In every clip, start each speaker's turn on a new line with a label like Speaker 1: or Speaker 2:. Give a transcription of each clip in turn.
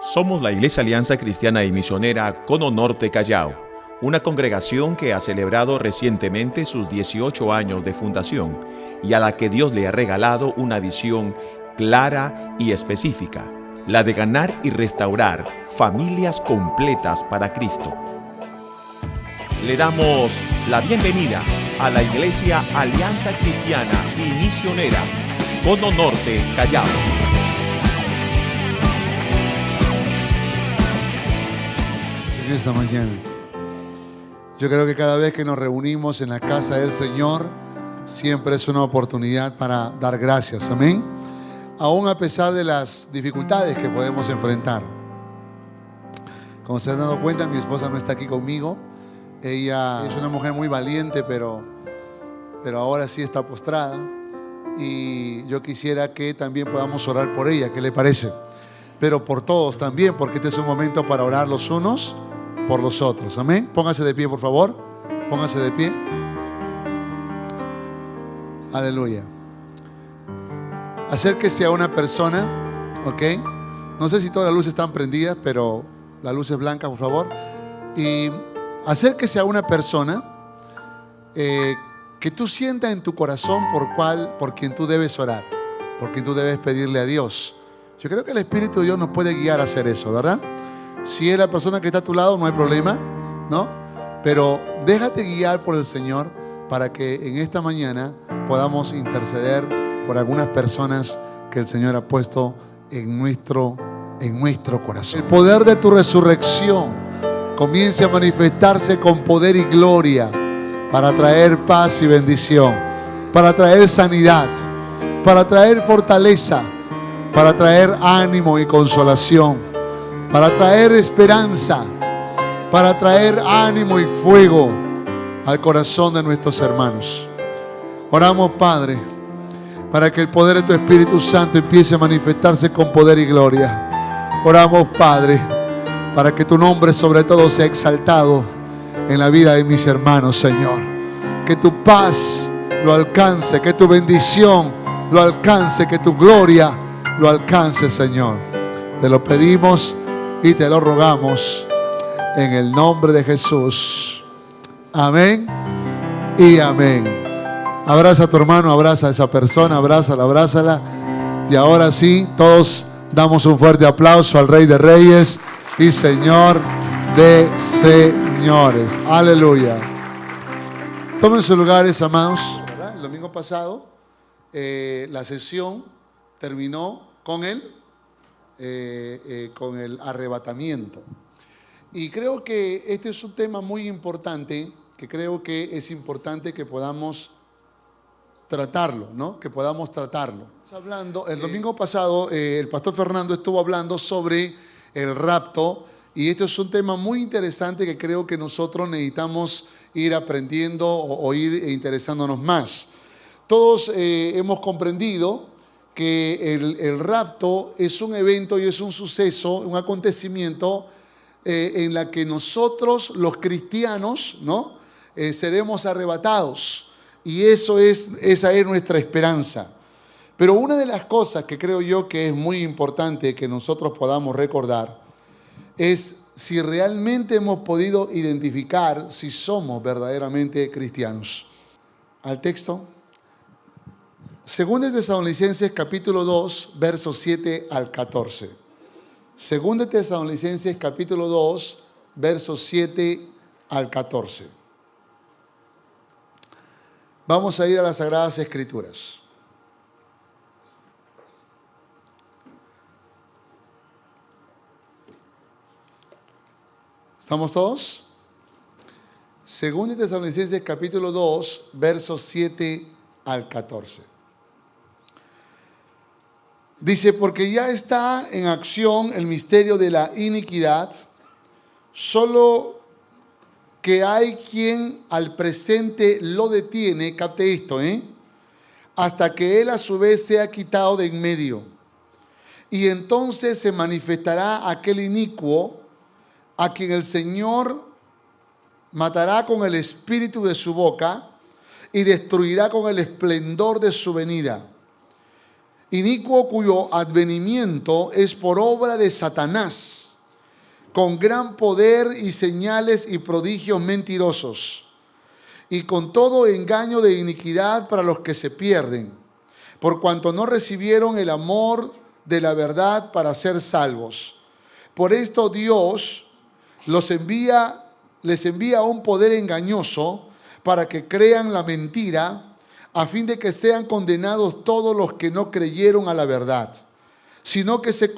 Speaker 1: Somos la Iglesia Alianza Cristiana y Misionera Cono Norte Callao, una congregación que ha celebrado recientemente sus 18 años de fundación y a la que Dios le ha regalado una visión clara y específica, la de ganar y restaurar familias completas para Cristo. Le damos la bienvenida a la Iglesia Alianza Cristiana y Misionera Cono Norte Callao.
Speaker 2: Esta mañana, yo creo que cada vez que nos reunimos en la casa del Señor, siempre es una oportunidad para dar gracias, amén, aún a pesar de las dificultades que podemos enfrentar. Como se han dado cuenta, mi esposa no está aquí conmigo. Ella es una mujer muy valiente, pero ahora sí está postrada, y yo quisiera que también podamos orar por ella. ¿Qué le parece? Pero por todos también, porque este es un momento para orar los unos por los otros, amén. Póngase de pie, por favor. Póngase de pie. Aleluya. Acérquese a una persona, ok. No sé si todas las luces están prendidas, pero la luz es blanca, por favor. Y acérquese a una persona que tú sientas en tu corazón por quien tú debes orar, por quien tú debes pedirle a Dios. Yo creo que el Espíritu de Dios nos puede guiar a hacer eso, ¿verdad? Si es la persona que está a tu lado, no hay problema, ¿no? Pero déjate guiar por el Señor para que en esta mañana podamos interceder por algunas personas que el Señor ha puesto en nuestro corazón. El poder de tu resurrección comience a manifestarse con poder y gloria para traer paz y bendición, para traer sanidad, para traer fortaleza, para traer ánimo y consolación, para traer esperanza, para traer ánimo y fuego al corazón de nuestros hermanos. Oramos, Padre, para que el poder de tu Espíritu Santo empiece a manifestarse con poder y gloria. Oramos, Padre, para que tu nombre sobre todo sea exaltado en la vida de mis hermanos, Señor. Que tu paz lo alcance, que tu bendición lo alcance, que tu gloria lo alcance, Señor. Te lo pedimos y te lo rogamos en el nombre de Jesús. Amén y amén. Abraza a tu hermano, abraza a esa persona, abrázala. Y ahora sí, todos damos un fuerte aplauso al Rey de Reyes y Señor de Señores. Aleluya. Tomen sus lugares, amados. El domingo pasado la sesión terminó con el arrebatamiento. Y creo que este es un tema muy importante, que creo que es importante que podamos tratarlo, ¿no? Que podamos tratarlo. Hablando, el domingo pasado el pastor Fernando estuvo hablando sobre el rapto, y esto es un tema muy interesante que creo que nosotros necesitamos ir aprendiendo o ir interesándonos más. Todos hemos comprendido que el rapto es un evento y es un suceso, un acontecimiento en la que nosotros los cristianos, ¿no? Seremos arrebatados, y esa es nuestra esperanza. Pero una de las cosas que creo yo que es muy importante que nosotros podamos recordar es si realmente hemos podido identificar si somos verdaderamente cristianos. Al texto. Según de Tesalonicenses capítulo 2, versos 7 al 14. Según de Tesalonicenses capítulo 2, versos 7 al 14. Vamos a ir a las Sagradas Escrituras. ¿Estamos todos? Según de Tesalonicenses capítulo 2, versos 7 al 14. Dice: porque ya está en acción el misterio de la iniquidad, solo que hay quien al presente lo detiene, capte esto, hasta que él a su vez sea quitado de en medio. Y entonces se manifestará aquel inicuo, a quien el Señor matará con el espíritu de su boca y destruirá con el esplendor de su venida. inicuo cuyo advenimiento es por obra de Satanás, con gran poder y señales y prodigios mentirosos, y con todo engaño de iniquidad para los que se pierden, por cuanto no recibieron el amor de la verdad para ser salvos. Por esto Dios les envía un poder engañoso para que crean la mentira, a fin de que sean condenados todos los que no creyeron a la verdad, sino que se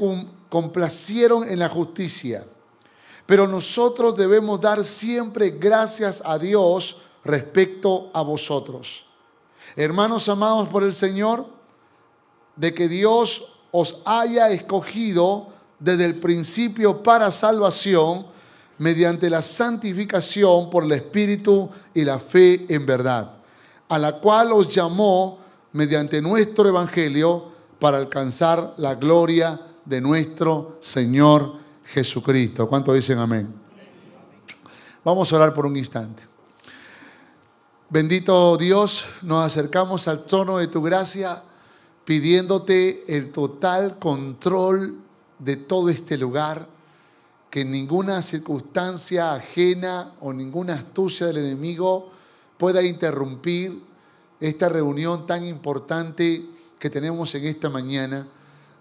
Speaker 2: complacieron en la justicia. Pero nosotros debemos dar siempre gracias a Dios respecto a vosotros, hermanos amados por el Señor, de que Dios os haya escogido desde el principio para salvación, mediante la santificación por el Espíritu y la fe en verdad, a la cual os llamó mediante nuestro Evangelio para alcanzar la gloria de nuestro Señor Jesucristo. ¿Cuántos dicen amén? Vamos a orar por un instante. Bendito Dios, nos acercamos al trono de tu gracia pidiéndote el total control de todo este lugar, que ninguna circunstancia ajena o ninguna astucia del enemigo pueda interrumpir esta reunión tan importante que tenemos en esta mañana,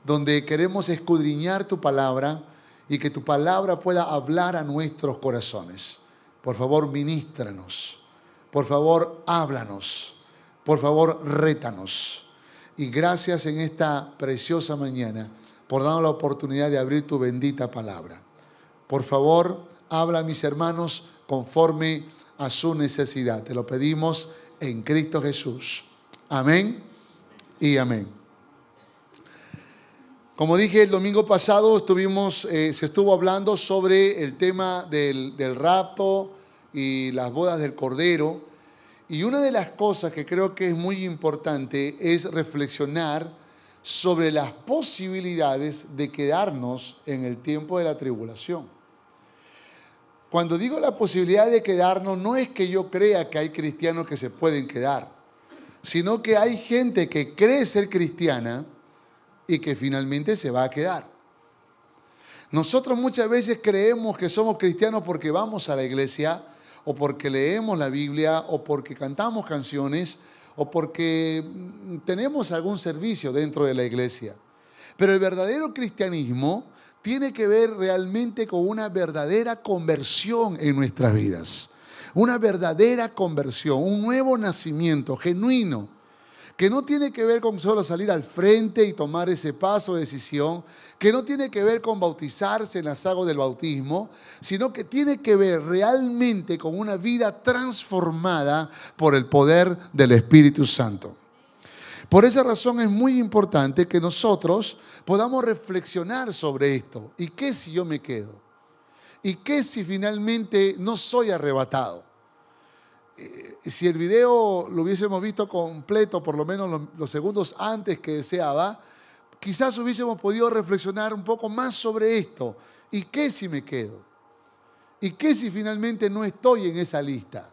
Speaker 2: donde queremos escudriñar tu palabra y que tu palabra pueda hablar a nuestros corazones. Por favor, ministranos. Por favor, háblanos. Por favor, rétanos. Y gracias en esta preciosa mañana por darnos la oportunidad de abrir tu bendita palabra. Por favor, habla a mis hermanos conforme a su necesidad. Te lo pedimos en Cristo Jesús. Amén y amén. Como dije el domingo pasado, se estuvo hablando sobre el tema del rapto y las bodas del Cordero. Y una de las cosas que creo que es muy importante es reflexionar sobre las posibilidades de quedarnos en el tiempo de la tribulación. Cuando digo la posibilidad de quedarnos, no es que yo crea que hay cristianos que se pueden quedar, sino que hay gente que cree ser cristiana y que finalmente se va a quedar. Nosotros muchas veces creemos que somos cristianos porque vamos a la iglesia, o porque leemos la Biblia, o porque cantamos canciones, o porque tenemos algún servicio dentro de la iglesia. Pero el verdadero cristianismo tiene que ver realmente con una verdadera conversión en nuestras vidas. Una verdadera conversión, un nuevo nacimiento genuino, que no tiene que ver con solo salir al frente y tomar ese paso de decisión, que no tiene que ver con bautizarse en las aguas del bautismo, sino que tiene que ver realmente con una vida transformada por el poder del Espíritu Santo. Por esa razón es muy importante que nosotros podamos reflexionar sobre esto. ¿Y qué si yo me quedo? ¿Y qué si finalmente no soy arrebatado? Si el video lo hubiésemos visto completo, por lo menos los segundos antes que deseaba, quizás hubiésemos podido reflexionar un poco más sobre esto. ¿Y qué si me quedo? ¿Y qué si finalmente no estoy en esa lista?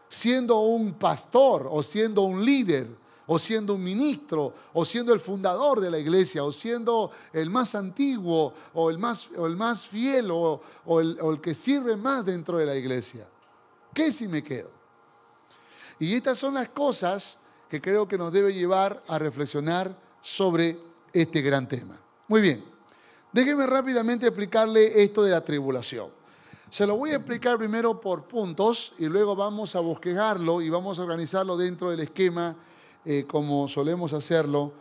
Speaker 2: Siendo un pastor, o siendo un líder, o siendo un ministro, o siendo el fundador de la iglesia, o siendo el más antiguo, o el más fiel, o el que sirve más dentro de la iglesia. ¿Qué si me quedo? Y estas son las cosas que creo que nos debe llevar a reflexionar sobre este gran tema. Muy bien, déjeme rápidamente explicarle esto de la tribulación. Se lo voy a explicar primero por puntos y luego vamos a bosquejarlo y vamos a organizarlo dentro del esquema como solemos hacerlo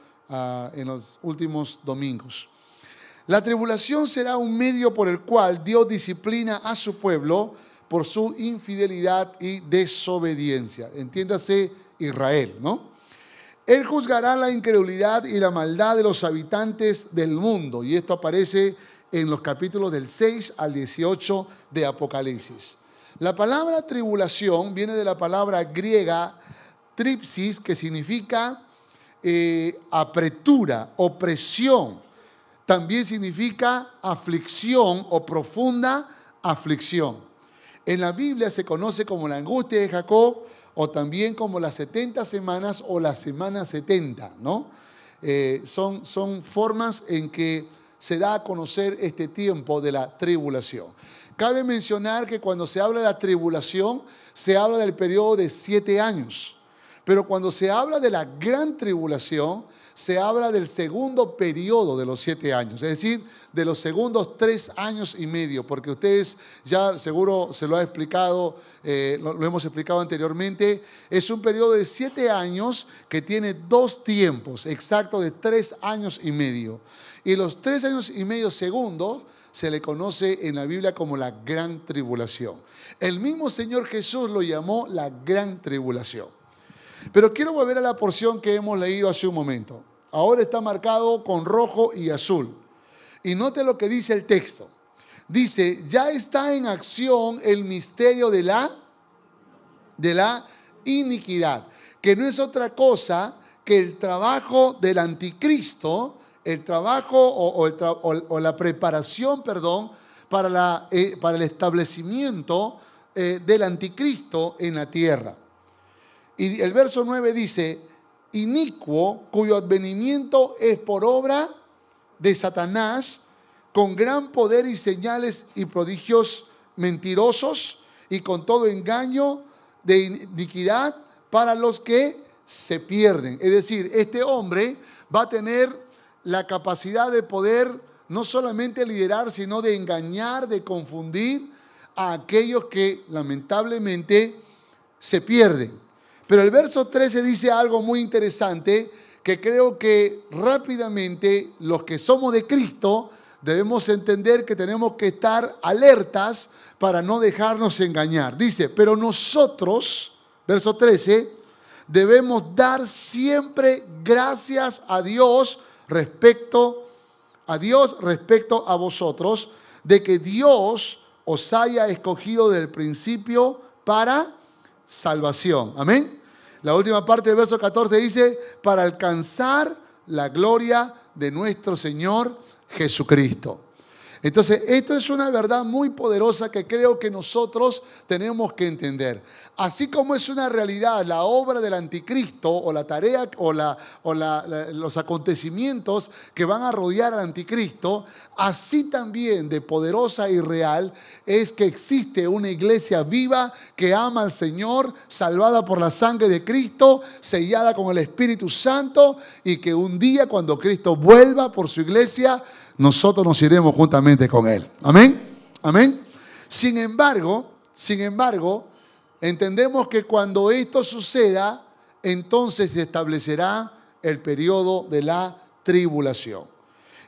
Speaker 2: en los últimos domingos. La tribulación será un medio por el cual Dios disciplina a su pueblo por su infidelidad y desobediencia. Entiéndase Israel, ¿no? Él juzgará la incredulidad y la maldad de los habitantes del mundo. Y esto aparece en los capítulos del 6 al 18 de Apocalipsis. La palabra tribulación viene de la palabra griega tripsis, que significa apretura, opresión. También significa aflicción o profunda aflicción. En la Biblia se conoce como la angustia de Jacob, o también como las 70 semanas o la semana 70, ¿no? son formas en que se da a conocer este tiempo de la tribulación. Cabe mencionar que cuando se habla de la tribulación, se habla del periodo de 7 años. Pero cuando se habla de la gran tribulación, se habla del segundo periodo de los 7 años. Es decir, de los segundos 3 años y medio. Porque ustedes ya seguro se lo ha explicado, lo hemos explicado anteriormente. Es un periodo de 7 años que tiene 2 tiempos, exacto de 3 años y medio. Y los 3 años y medio segundos se le conoce en la Biblia como la gran tribulación. El mismo Señor Jesús lo llamó la gran tribulación. Pero quiero volver a la porción que hemos leído hace un momento. Ahora está marcado con rojo y azul. Y note lo que dice el texto. Dice, ya está en acción el misterio de la iniquidad, que no es otra cosa que el trabajo del anticristo, el trabajo o la preparación, para el establecimiento del anticristo en la tierra. Y el verso 9 dice, inicuo, cuyo advenimiento es por obra de Satanás, con gran poder y señales y prodigios mentirosos, y con todo engaño de iniquidad para los que se pierden. Es decir, este hombre va a tener la capacidad de poder no solamente liderar, sino de engañar, de confundir a aquellos que lamentablemente se pierden. Pero el verso 13 dice algo muy interesante que creo que rápidamente los que somos de Cristo debemos entender que tenemos que estar alertas para no dejarnos engañar. Dice, pero nosotros, verso 13, debemos dar siempre gracias a Dios respecto a vosotros, de que Dios os haya escogido del principio para salvación. Amén. La última parte del verso 14 dice, para alcanzar la gloria de nuestro Señor Jesucristo. Entonces, esto es una verdad muy poderosa que creo que nosotros tenemos que entender. Así como es una realidad la obra del anticristo o la tarea o los acontecimientos que van a rodear al anticristo, así también de poderosa y real es que existe una iglesia viva que ama al Señor, salvada por la sangre de Cristo, sellada con el Espíritu Santo, y que un día cuando Cristo vuelva por su iglesia, nosotros nos iremos juntamente con Él. Amén. Amén. Sin embargo, entendemos que cuando esto suceda, entonces se establecerá el periodo de la tribulación.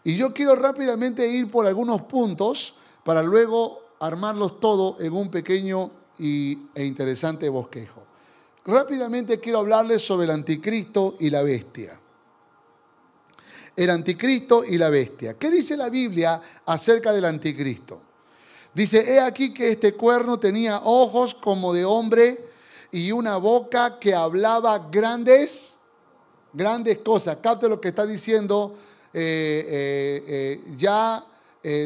Speaker 2: Y yo quiero rápidamente ir por algunos puntos para luego armarlos todos en un pequeño e interesante bosquejo. Rápidamente quiero hablarles sobre el anticristo y la bestia. El anticristo y la bestia. ¿Qué dice la Biblia acerca del anticristo? Dice, he aquí que este cuerno tenía ojos como de hombre y una boca que hablaba grandes cosas. Capte lo que está diciendo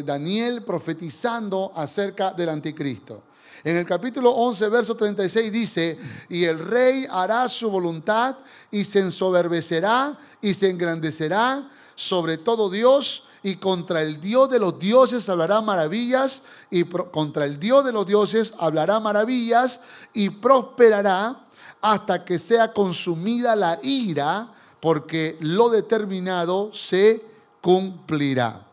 Speaker 2: Daniel profetizando acerca del anticristo. En el capítulo 11, verso 36 dice, y el rey hará su voluntad y se ensoberbecerá y se engrandecerá sobre todo Dios, y contra el Dios de los dioses hablará maravillas, y contra el Dios de los dioses hablará maravillas, y prosperará hasta que sea consumida la ira, porque lo determinado se cumplirá.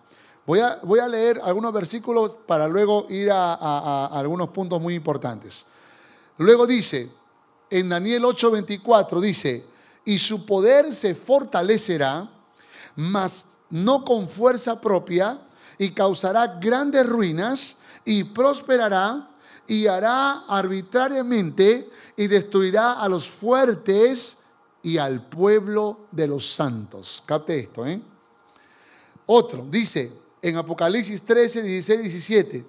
Speaker 2: Voy a leer algunos versículos para luego ir a algunos puntos muy importantes. Luego dice, en Daniel 8:24 dice, y su poder se fortalecerá, mas no con fuerza propia, y causará grandes ruinas, y prosperará, y hará arbitrariamente, y destruirá a los fuertes y al pueblo de los santos. Capte esto, Otro, dice en Apocalipsis 13, 16, 17,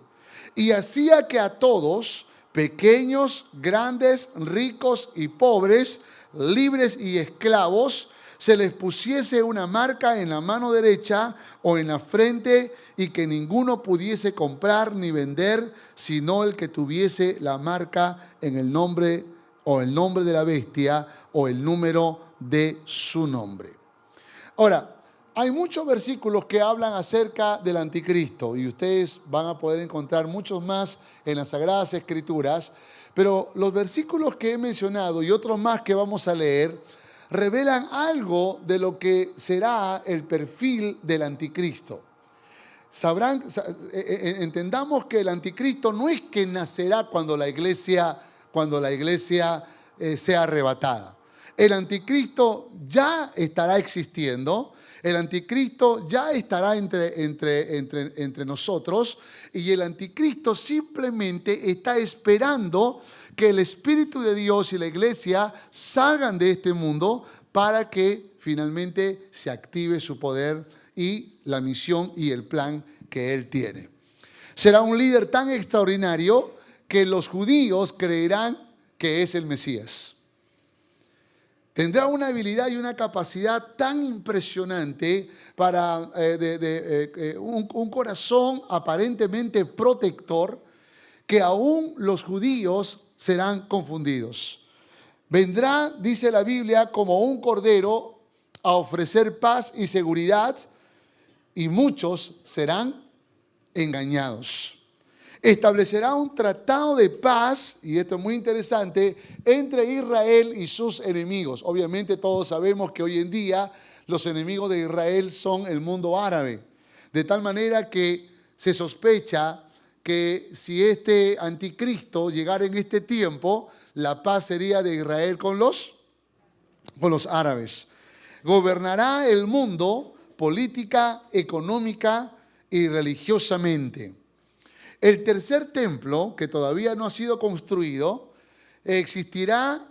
Speaker 2: y hacía que a todos, pequeños, grandes, ricos y pobres, libres y esclavos, se les pusiese una marca en la mano derecha o en la frente, y que ninguno pudiese comprar ni vender, sino el que tuviese la marca en el nombre o el nombre de la bestia o el número de su nombre. Ahora, hay muchos versículos que hablan acerca del anticristo y ustedes van a poder encontrar muchos más en las Sagradas Escrituras, pero los versículos que he mencionado y otros más que vamos a leer revelan algo de lo que será el perfil del anticristo. Entendamos que el anticristo no es que nacerá cuando la iglesia sea arrebatada. El anticristo ya estará existiendo. El anticristo ya estará entre nosotros, y el anticristo simplemente está esperando que el Espíritu de Dios y la iglesia salgan de este mundo para que finalmente se active su poder y la misión y el plan que él tiene. Será un líder tan extraordinario que los judíos creerán que es el Mesías. Tendrá una habilidad y una capacidad tan impresionante para un corazón aparentemente protector que aún los judíos serán confundidos. Vendrá, dice la Biblia, como un cordero a ofrecer paz y seguridad, y muchos serán engañados. Establecerá un tratado de paz, y esto es muy interesante, entre Israel y sus enemigos. Obviamente todos sabemos que hoy en día los enemigos de Israel son el mundo árabe. De tal manera que se sospecha que si este anticristo llegara en este tiempo, la paz sería de Israel con los árabes. Gobernará el mundo política, económica y religiosamente. El tercer templo, que todavía no ha sido construido, existirá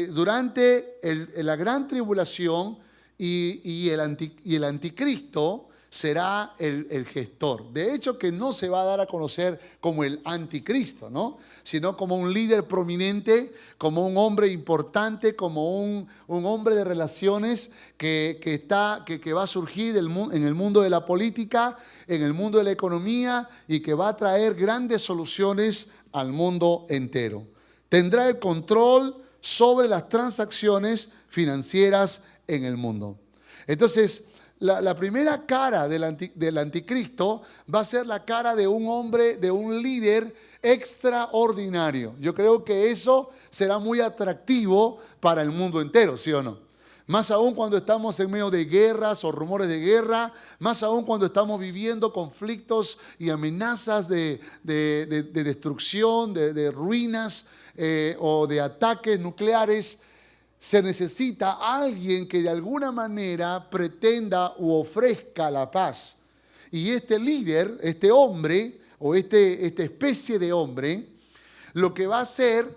Speaker 2: durante la gran tribulación, y el anticristo será el gestor. De hecho, que no se va a dar a conocer como el anticristo, ¿no? Sino como un líder prominente, como un hombre importante, como un hombre de relaciones que va a surgir en el mundo de la política, en el mundo de la economía, y que va a traer grandes soluciones al mundo entero. Tendrá el control sobre las transacciones financieras en el mundo. Entonces, la primera cara del anticristo va a ser la cara de un hombre, de un líder extraordinario. Yo creo que eso será muy atractivo para el mundo entero, ¿sí o no? Más aún cuando estamos en medio de guerras o rumores de guerra, más aún cuando estamos viviendo conflictos y amenazas de destrucción, de ruinas o de ataques nucleares. Se necesita alguien que de alguna manera pretenda u ofrezca la paz. Y este líder, este hombre o esta especie de hombre, lo que va a hacer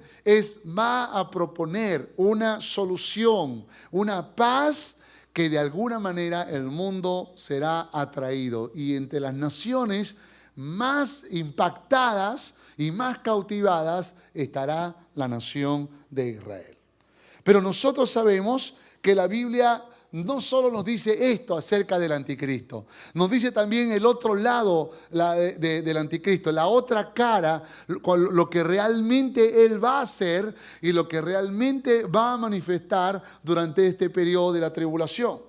Speaker 2: va a proponer una solución, una paz que de alguna manera el mundo será atraído. Y entre las naciones más impactadas y más cautivadas estará la nación de Israel. Pero nosotros sabemos que la Biblia no solo nos dice esto acerca del anticristo, nos dice también el otro lado del anticristo, la otra cara, lo que realmente él va a hacer y lo que realmente va a manifestar durante este periodo de la tribulación.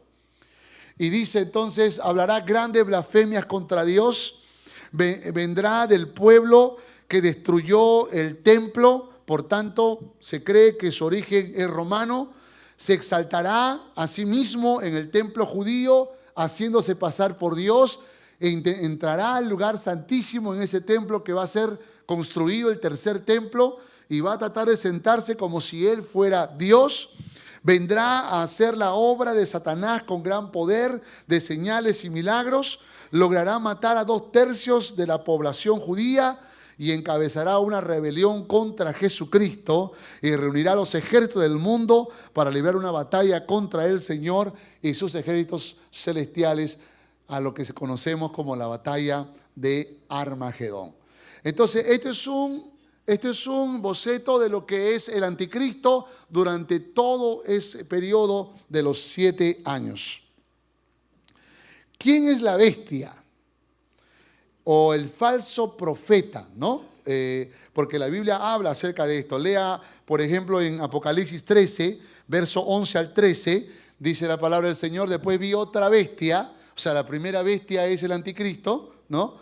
Speaker 2: Y dice entonces, hablará grandes blasfemias contra Dios, vendrá del pueblo que destruyó el templo. Por tanto, se cree que su origen es romano. Se exaltará a sí mismo en el templo judío, haciéndose pasar por Dios, e entrará al lugar santísimo en ese templo que va a ser construido, el tercer templo, y va a tratar de sentarse como si él fuera Dios. Vendrá a hacer la obra de Satanás con gran poder de señales y milagros. Logrará matar a 2/3 de la población judía y encabezará una rebelión contra Jesucristo y reunirá a los ejércitos del mundo para librar una batalla contra el Señor y sus ejércitos celestiales, a lo que conocemos como la batalla de Armagedón. Entonces, este es un boceto de lo que es el anticristo durante todo ese periodo de los 7 años. ¿Quién es la bestia? O el falso profeta, ¿no? Porque la Biblia habla acerca de esto. Lea, por ejemplo, en Apocalipsis 13, verso 11 al 13, dice la palabra del Señor, después vi otra bestia, o sea, la primera bestia es el anticristo, ¿no?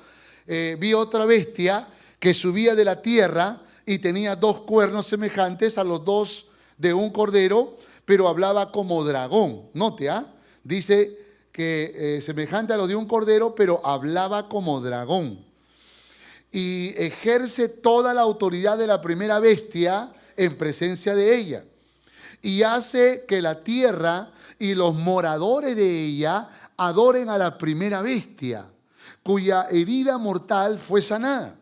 Speaker 2: Vi otra bestia que subía de la tierra y tenía 2 cuernos semejantes a los 2 de un cordero, pero hablaba como dragón. Note, dice que semejante a lo de un cordero, pero hablaba como dragón. Y ejerce toda la autoridad de la primera bestia en presencia de ella. Y hace que la tierra y los moradores de ella adoren a la primera bestia, cuya herida mortal fue sanada.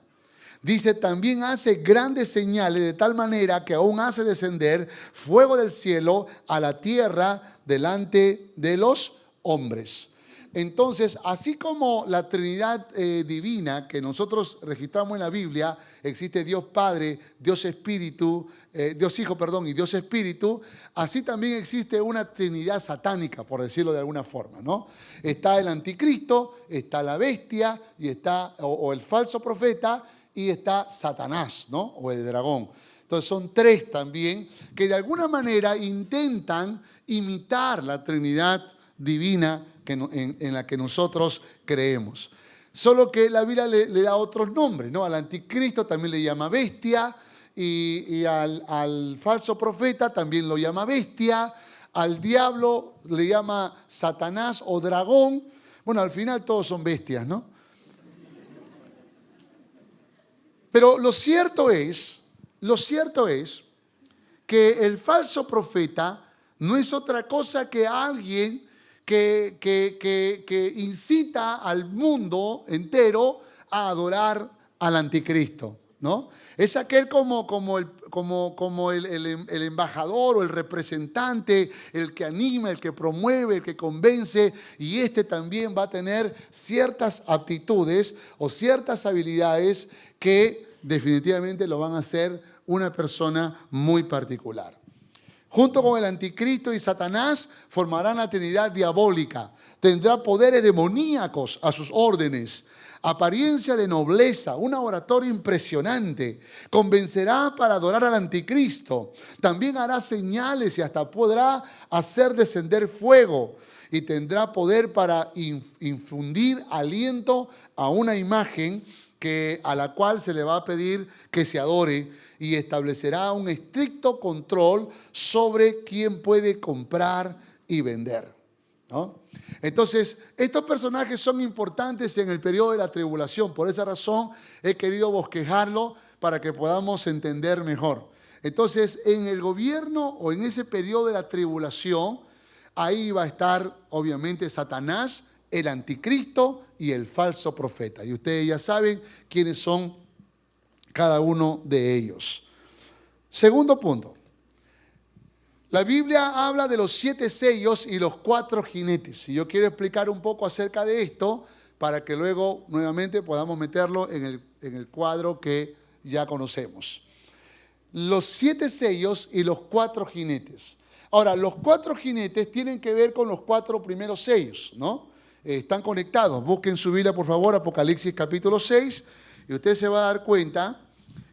Speaker 2: Dice, también hace grandes señales de tal manera que aún hace descender fuego del cielo a la tierra delante de los hombres. Entonces, así como la Trinidad divina que nosotros registramos en la Biblia, existe Dios Padre, Dios Espíritu, Dios Hijo, perdón, y Dios Espíritu, así también existe una Trinidad satánica, por decirlo de alguna forma, ¿no? Está el anticristo, está la bestia, y está o el falso profeta, y está Satanás, ¿no? O el dragón. Entonces son 3 también que de alguna manera intentan imitar la Trinidad divina en la que nosotros creemos. Solo que la Biblia le da otros nombres, ¿no? Al anticristo también le llama bestia, y al falso profeta también lo llama bestia, al diablo le llama Satanás o dragón. Bueno, al final todos son bestias, ¿no? Pero lo cierto es que el falso profeta no es otra cosa que alguien que incita al mundo entero a adorar al anticristo, ¿no? Es aquel como el embajador o el representante, el que anima, el que promueve, el que convence, y este también va a tener ciertas aptitudes o ciertas habilidades que definitivamente lo van a hacer una persona muy particular. Junto con el anticristo y Satanás formarán la Trinidad diabólica. Tendrá poderes demoníacos a sus órdenes, apariencia de nobleza, una oratoria impresionante. Convencerá para adorar al anticristo. También hará señales y hasta podrá hacer descender fuego. Y tendrá poder para infundir aliento a una imagen a la cual se le va a pedir que se adore, y establecerá un estricto control sobre quién puede comprar y vender, ¿no? Entonces, estos personajes son importantes en el periodo de la tribulación. Por esa razón he querido bosquejarlo para que podamos entender mejor. Entonces, en el gobierno o en ese periodo de la tribulación, ahí va a estar obviamente Satanás, el anticristo y el falso profeta. Y ustedes ya saben quiénes son cada uno de ellos. Segundo punto. La Biblia habla de los 7 sellos y los 4 jinetes. Y yo quiero explicar un poco acerca de esto para que luego nuevamente podamos meterlo en el cuadro que ya conocemos. Los 7 sellos y los 4 jinetes. Ahora, los 4 jinetes tienen que ver con los 4 primeros sellos, ¿no? Están conectados. Busquen su Biblia, por favor, Apocalipsis capítulo 6, y usted se va a dar cuenta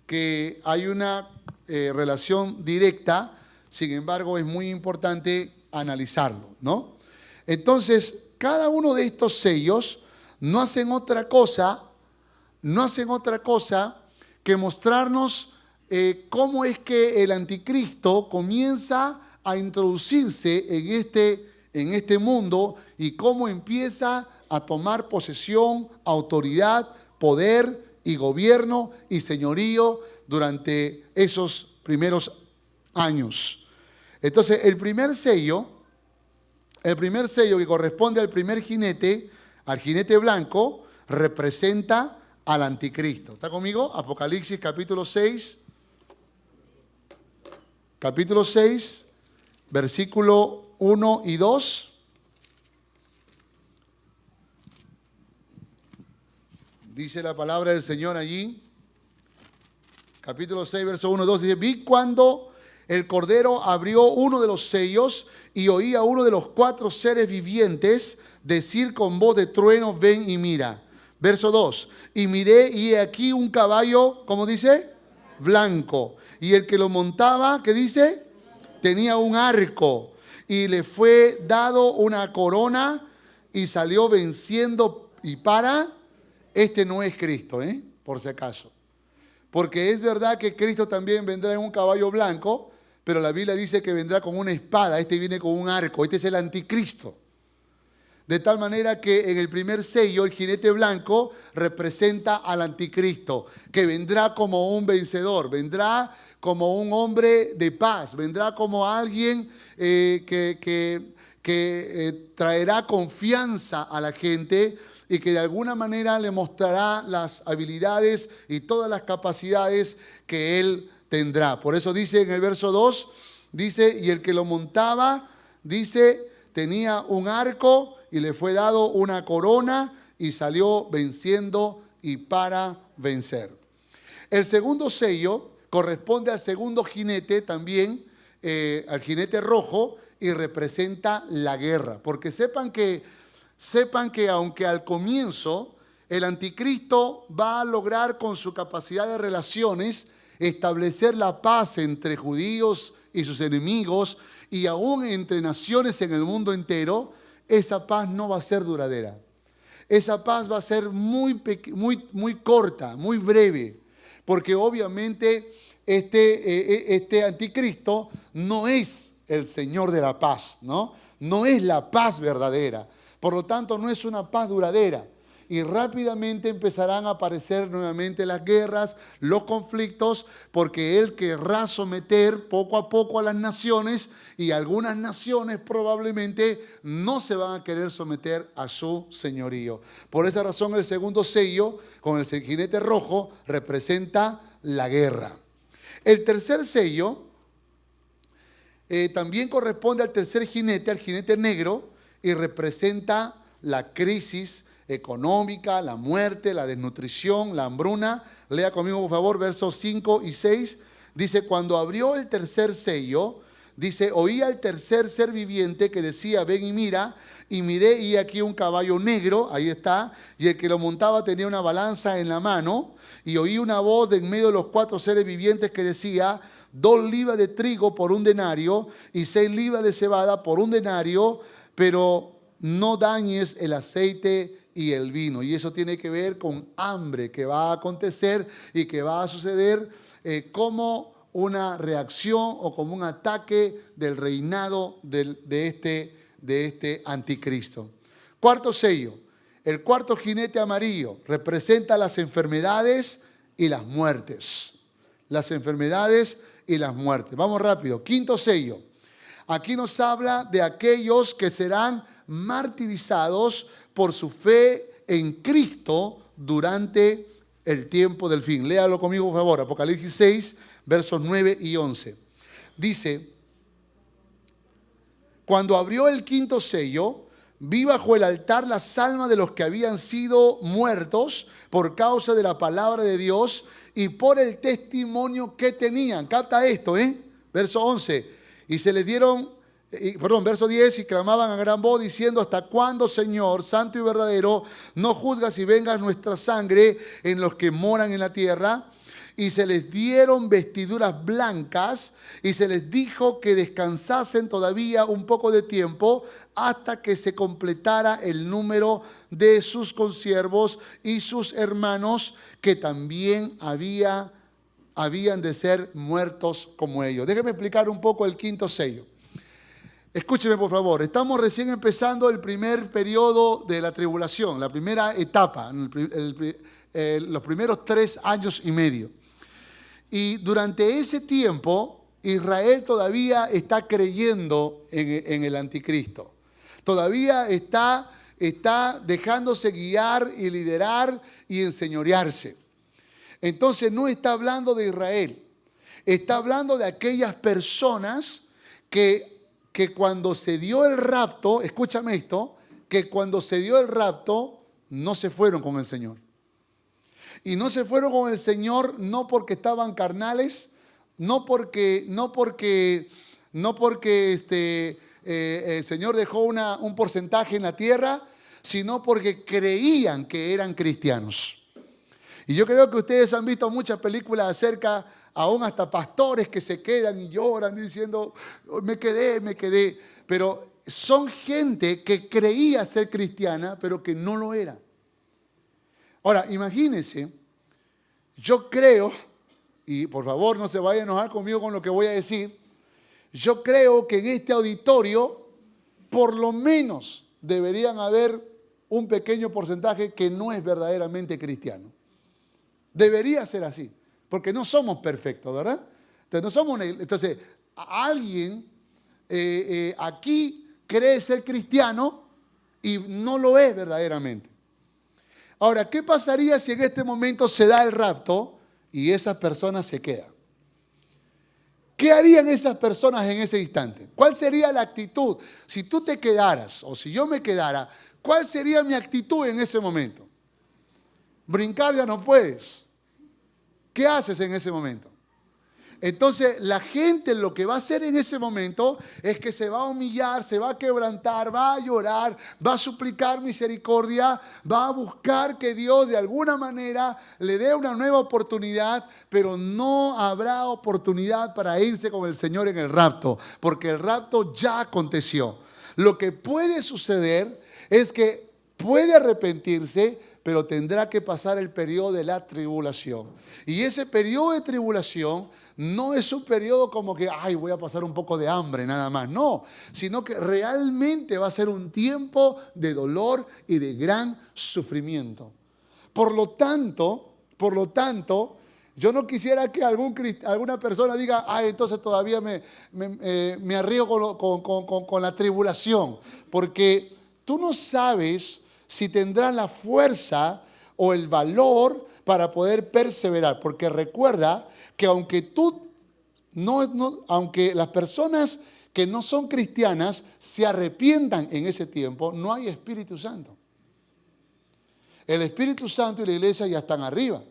Speaker 2: que hay una relación directa. Sin embargo, es muy importante analizarlo, ¿no? Entonces, cada uno de estos sellos no hacen otra cosa que mostrarnos cómo es que el anticristo comienza a introducirse en este mundo y cómo empieza a tomar posesión, autoridad, poder y gobierno y señorío durante esos primeros años. Entonces, el primer sello que corresponde al primer jinete, al jinete blanco, representa al anticristo. ¿Está conmigo? Apocalipsis capítulo 6. Capítulo 6, versículo 1 y 2. Dice la palabra del Señor allí. Capítulo 6, verso 1 y 2. Dice: vi cuando el Cordero abrió uno de los sellos y oí a uno de los 4 seres vivientes decir con voz de trueno: ven y mira. Verso 2. Y miré y he aquí un caballo, ¿cómo dice? Blanco. Y el que lo montaba, ¿qué dice? Tenía un arco. y le fue dado una corona y salió venciendo y para. Este no es Cristo, por si acaso. Porque es verdad que Cristo también vendrá en un caballo blanco, pero la Biblia dice que vendrá con una espada. Este viene con un arco. Este es el anticristo. De tal manera que en el primer sello el jinete blanco representa al anticristo, que vendrá como un vencedor, vendrá como un hombre de paz, vendrá como alguien que traerá confianza a la gente y que de alguna manera le mostrará las habilidades y todas las capacidades que él tendrá. Por eso dice en el verso 2, dice, y el que lo montaba, dice, tenía un arco y le fue dado una corona y salió venciendo y para vencer. El segundo sello corresponde al segundo jinete también, al jinete rojo, y representa la guerra. Porque sepan que aunque al comienzo el anticristo va a lograr con su capacidad de relaciones establecer la paz entre judíos y sus enemigos y aún entre naciones en el mundo entero, esa paz no va a ser duradera. Esa paz va a ser muy corta, muy breve, porque obviamente este anticristo no es el Señor de la paz, ¿no? No es la paz verdadera. Por lo tanto, no es una paz duradera. Y rápidamente empezarán a aparecer nuevamente las guerras, los conflictos, porque él querrá someter poco a poco a las naciones y algunas naciones probablemente no se van a querer someter a su señorío. Por esa razón el segundo sello con el jinete rojo representa la guerra. El tercer sello también corresponde al tercer jinete, al jinete negro, y representa la crisis económica, la muerte, la desnutrición, la hambruna. Lea conmigo, por favor, versos 5 y 6. Dice, cuando abrió el tercer sello, dice, oía el tercer ser viviente que decía, ven y mira, y miré y aquí un caballo negro, ahí está, y el que lo montaba tenía una balanza en la mano, y oí una voz de en medio de los cuatro seres vivientes que decía, 2 libras de trigo por 1 denario, y 6 libras de cebada por 1 denario, pero no dañes el aceite y el vino. Y eso tiene que ver con hambre que va a acontecer y que va a suceder como una reacción o como un ataque del reinado de este anticristo. Cuarto sello, el cuarto jinete amarillo representa las enfermedades y las muertes. Las enfermedades y las muertes. Vamos rápido. Quinto sello. Aquí nos habla de aquellos que serán martirizados por su fe en Cristo durante el tiempo del fin. Léalo conmigo, por favor. Apocalipsis 6, versos 9 y 11. Dice, cuando abrió el quinto sello, vi bajo el altar las almas de los que habían sido muertos por causa de la palabra de Dios y por el testimonio que tenían. Capta esto, Verso 11. Y se les dieron, verso 10, y clamaban a gran voz diciendo, ¿hasta cuándo, Señor, santo y verdadero, no juzgas y vengas nuestra sangre en los que moran en la tierra? Y se les dieron vestiduras blancas y se les dijo que descansasen todavía un poco de tiempo hasta que se completara el número de sus consiervos y sus hermanos que también habían de ser muertos como ellos. Déjenme explicar un poco el quinto sello. Escúcheme, por favor. Estamos recién empezando el primer periodo de la tribulación, la primera etapa, los primeros 3 años y medio. Y durante ese tiempo, Israel todavía está creyendo en el anticristo. Todavía está dejándose guiar y liderar y enseñorearse. Entonces no está hablando de Israel. Está hablando de aquellas personas que cuando se dio el rapto, escúchame esto, que cuando se dio el rapto no se fueron con el Señor. Y no se fueron con el Señor no porque estaban carnales, no porque el Señor dejó un porcentaje en la tierra, sino porque creían que eran cristianos. Y yo creo que ustedes han visto muchas películas aún hasta pastores que se quedan y lloran diciendo, me quedé. Pero son gente que creía ser cristiana, pero que no lo era. Ahora, imagínense, yo creo, y por favor no se vaya a enojar conmigo con lo que voy a decir, yo creo que en este auditorio por lo menos deberían haber un pequeño porcentaje que no es verdaderamente cristiano. Debería ser así, porque no somos perfectos, ¿verdad? Entonces alguien aquí cree ser cristiano y no lo es verdaderamente. Ahora, ¿qué pasaría si en este momento se da el rapto y esas personas se quedan? ¿Qué harían esas personas en ese instante? ¿Cuál sería la actitud? Si tú te quedaras o si yo me quedara, ¿cuál sería mi actitud en ese momento? Brincar ya no puedes. ¿Qué haces en ese momento? Entonces la gente lo que va a hacer en ese momento es que se va a humillar, se va a quebrantar, va a llorar, va a suplicar misericordia, va a buscar que Dios de alguna manera le dé una nueva oportunidad, pero no habrá oportunidad para irse con el Señor en el rapto, porque el rapto ya aconteció. Lo que puede suceder es que puede arrepentirse, pero tendrá que pasar el periodo de la tribulación. Y ese periodo de tribulación no es un periodo como que, voy a pasar un poco de hambre nada más. No, sino que realmente va a ser un tiempo de dolor y de gran sufrimiento. Por lo tanto, yo no quisiera que alguna persona diga, entonces todavía me arrío con la tribulación. Porque tú no sabes si tendrás la fuerza o el valor para poder perseverar. Porque recuerda que aunque aunque las personas que no son cristianas se arrepientan en ese tiempo, no hay Espíritu Santo. El Espíritu Santo y la iglesia ya están arriba.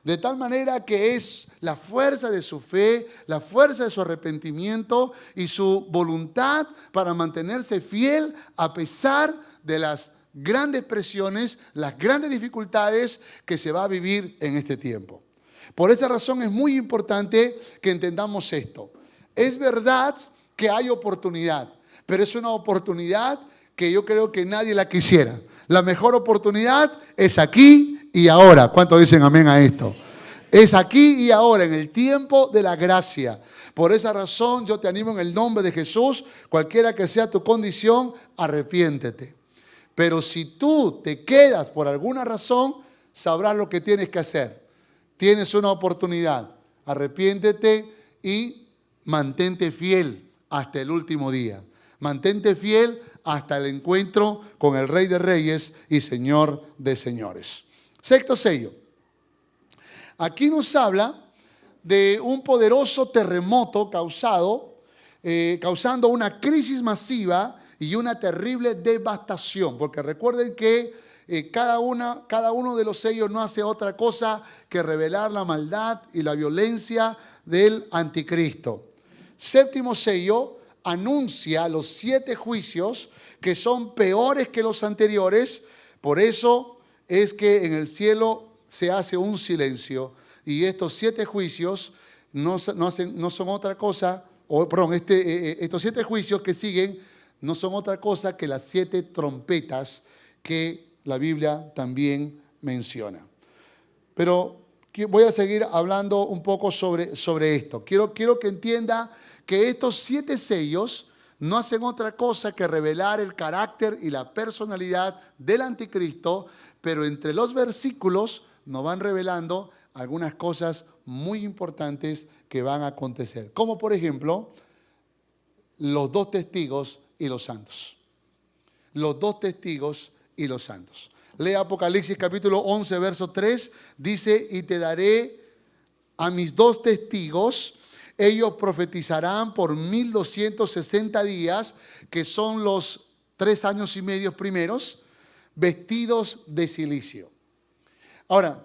Speaker 2: De tal manera que es la fuerza de su fe, la fuerza de su arrepentimiento y su voluntad para mantenerse fiel a pesar de las grandes presiones, las grandes dificultades que se va a vivir en este tiempo. Por esa razón es muy importante que entendamos esto. Es verdad que hay oportunidad, pero es una oportunidad que yo creo que nadie la quisiera. La mejor oportunidad es aquí y ahora. ¿Cuántos dicen amén a esto? Es aquí y ahora, en el tiempo de la gracia. Por esa razón yo te animo en el nombre de Jesús, cualquiera que sea tu condición, arrepiéntete. Pero si tú te quedas por alguna razón, sabrás lo que tienes que hacer. Tienes una oportunidad. Arrepiéntete y mantente fiel hasta el último día. Mantente fiel hasta el encuentro con el Rey de Reyes y Señor de Señores. Sexto sello. Aquí nos habla de un poderoso terremoto causando una crisis masiva y una terrible devastación. Porque recuerden que cada uno de los sellos no hace otra cosa que revelar la maldad y la violencia del anticristo. Séptimo sello anuncia los 7 juicios que son peores que los anteriores. Por eso es que en el cielo se hace un silencio. Y estos 7 juicios no son otra cosa, estos 7 juicios que siguen no son otra cosa que las 7 trompetas que la Biblia también menciona. Pero voy a seguir hablando un poco sobre esto. Quiero que entienda que estos 7 sellos no hacen otra cosa que revelar el carácter y la personalidad del anticristo, pero entre los versículos nos van revelando algunas cosas muy importantes que van a acontecer. Como por ejemplo, los 2 testigos y los santos. Los 2 testigos y los santos. Lea Apocalipsis capítulo 11, verso 3. Dice, y te daré a mis 2 testigos. Ellos profetizarán por 1260 días, que son los 3 años y medio primeros, vestidos de cilicio. Ahora,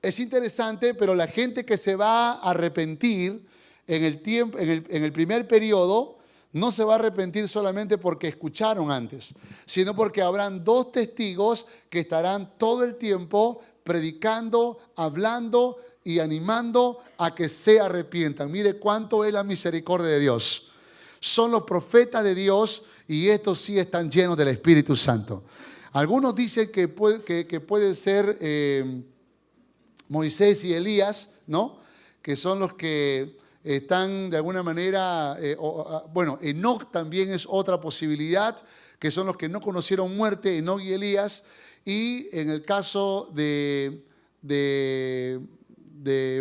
Speaker 2: es interesante, pero la gente que se va a arrepentir en el primer periodo, no se va a arrepentir solamente porque escucharon antes, sino porque habrán 2 testigos que estarán todo el tiempo predicando, hablando y animando a que se arrepientan. Mire cuánto es la misericordia de Dios. Son los profetas de Dios y estos sí están llenos del Espíritu Santo. Algunos dicen que puede ser Moisés y Elías, ¿no? Que son los que están de alguna manera, bueno, Enoc también es otra posibilidad, que son los que no conocieron muerte, Enoc y Elías. Y en el caso de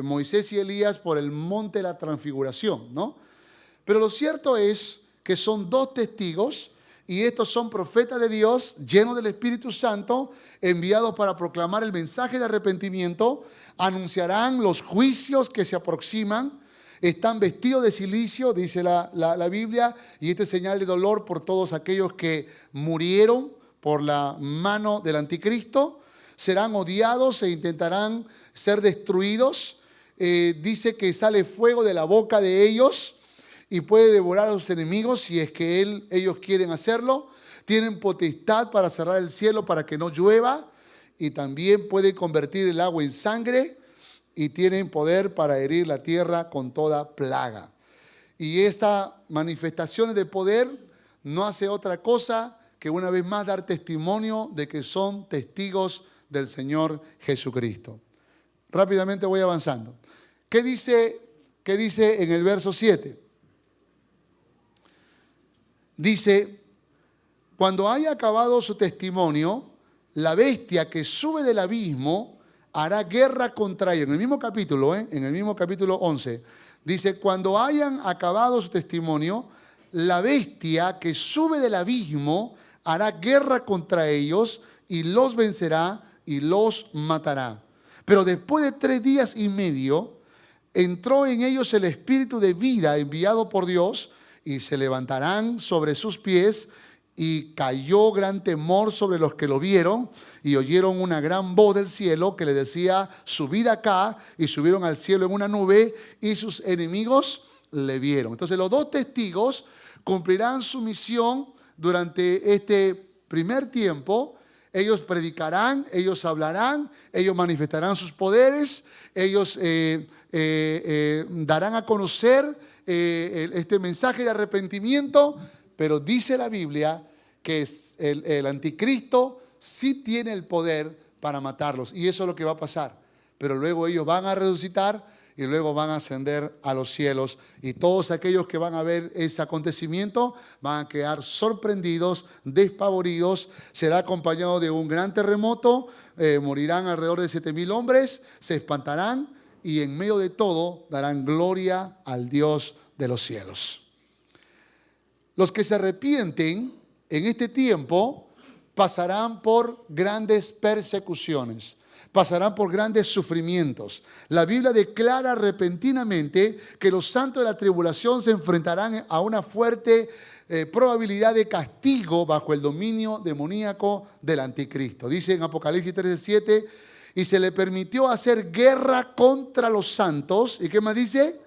Speaker 2: Moisés y Elías, por el monte de la transfiguración, ¿no? Pero lo cierto es que son dos testigos y estos son profetas de Dios llenos del Espíritu Santo, enviados para proclamar el mensaje de arrepentimiento. Anunciarán los juicios que se aproximan. Están vestidos de cilicio, dice la Biblia, y este es señal de dolor por todos aquellos que murieron por la mano del anticristo. Serán odiados e intentarán ser destruidos. Dice que sale fuego de la boca de ellos y puede devorar a sus enemigos si es que ellos quieren hacerlo. Tienen potestad para cerrar el cielo para que no llueva y también puede convertir el agua en sangre y tienen poder para herir la tierra con toda plaga. Y estas manifestaciones de poder no hace otra cosa que una vez más dar testimonio de que son testigos del Señor Jesucristo. Rápidamente voy avanzando. ¿Qué dice en el verso 7? Dice, cuando haya acabado su testimonio, la bestia que sube del abismo hará guerra contra ellos. En el mismo capítulo, en el mismo capítulo 11, dice, cuando hayan acabado su testimonio, la bestia que sube del abismo hará guerra contra ellos y los vencerá y los matará. Pero después de 3 días y medio, entró en ellos el espíritu de vida enviado por Dios y se levantarán sobre sus pies y cayó gran temor sobre los que lo vieron y oyeron una gran voz del cielo que le decía, subid acá, y subieron al cielo en una nube y sus enemigos le vieron. Entonces los dos testigos cumplirán su misión durante este primer tiempo. Ellos predicarán, ellos hablarán, ellos manifestarán sus poderes, ellos darán a conocer este mensaje de arrepentimiento, pero dice la Biblia que el anticristo sí tiene el poder para matarlos y eso es lo que va a pasar. Pero luego ellos van a resucitar y luego van a ascender a los cielos y todos aquellos que van a ver ese acontecimiento van a quedar sorprendidos, despavoridos. Será acompañado de un gran terremoto, morirán alrededor de 7,000 hombres, se espantarán y en medio de todo darán gloria al Dios de los cielos. Los que se arrepienten en este tiempo pasarán por grandes persecuciones. Pasarán por grandes sufrimientos. La Biblia declara repentinamente que los santos de la tribulación se enfrentarán a una fuerte probabilidad de castigo bajo el dominio demoníaco del anticristo. Dice en Apocalipsis 13:7, y se le permitió hacer guerra contra los santos. ¿Y qué más dice?